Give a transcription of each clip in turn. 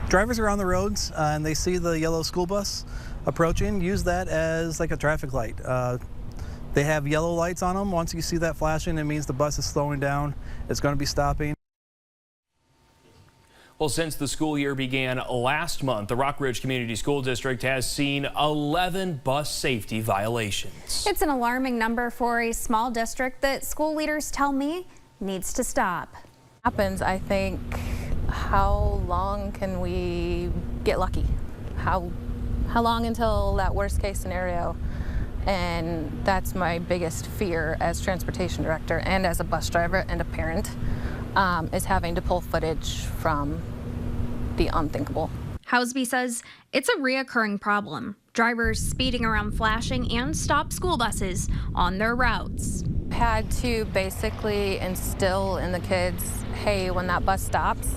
Drivers are on the roads and they see the yellow school bus approaching, use that as like a traffic light. They have yellow lights on them. Once you see that flashing, it means the bus is slowing down. It's going to be stopping. Well, since the school year began last month, the Rockridge Community School District has seen 11 bus safety violations. It's an alarming number for a small district that school leaders tell me needs to stop. I think, how long can we get lucky? How long until that worst case scenario? And that's my biggest fear as transportation director and as a bus driver and a parent, is having to pull footage from the unthinkable. Housby says it's a reoccurring problem. Drivers speeding around flashing and stop school buses on their routes. Had to basically instill in the kids, hey, when that bus stops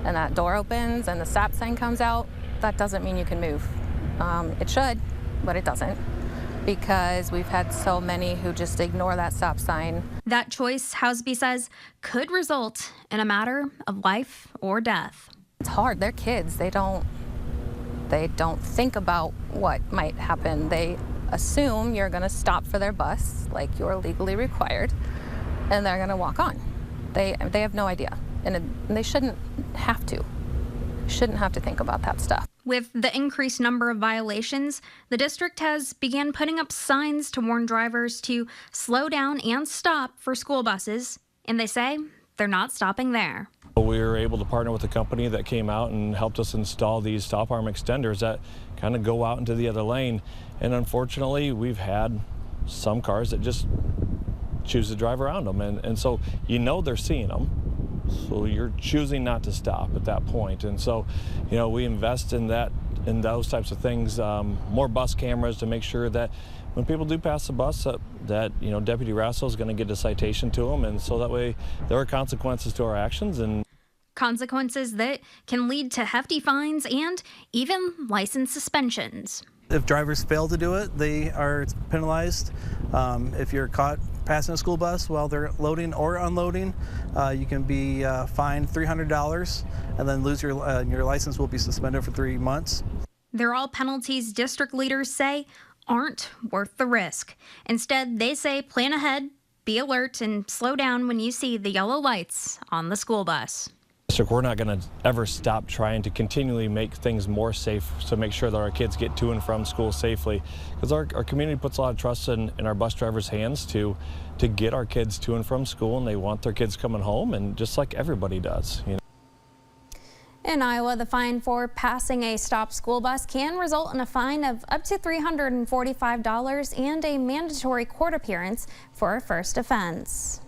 and that door opens and the stop sign comes out, that doesn't mean you can move. It should, but it doesn't, because we've had so many who just ignore that stop sign. That choice, Housby says, could result in a matter of life or death. It's hard. They're kids. They don't think about what might happen. They assume you're going to stop for their bus like you're legally required, and they're going to walk on. They have no idea, and they shouldn't have to. Shouldn't have to think about that stuff. With the increased number of violations, the district has began putting up signs to warn drivers to slow down and stop for school buses, and they say they're not stopping there. We were able to partner with a company that came out and helped us install these stop arm extenders that kind of go out into the other lane, and unfortunately we've had some cars that just choose to drive around them, and so you know they're seeing them. So you're choosing not to stop at that point. And so, you know, we invest in those types of things, more bus cameras to make sure that when people do pass the bus, that you know, Deputy Rasso is going to get a citation to them, and so that way there are consequences to our actions, and consequences that can lead to hefty fines and even license suspensions. If drivers fail to do it, they are penalized. If you're caught passing a school bus while they're loading or unloading, you can be fined $300 and then lose your license will be suspended for 3 months. They're all penalties district leaders say aren't worth the risk. Instead, they say plan ahead, be alert, and slow down when you see the yellow lights on the school bus. We're not going to ever stop trying to continually make things more safe to make sure that our kids get to and from school safely, because our community puts a lot of trust in our bus drivers' hands to get our kids to and from school, and they want their kids coming home, and just like everybody does. You know? In Iowa, the fine for passing a stopped school bus can result in a fine of up to $345 and a mandatory court appearance for a first offense.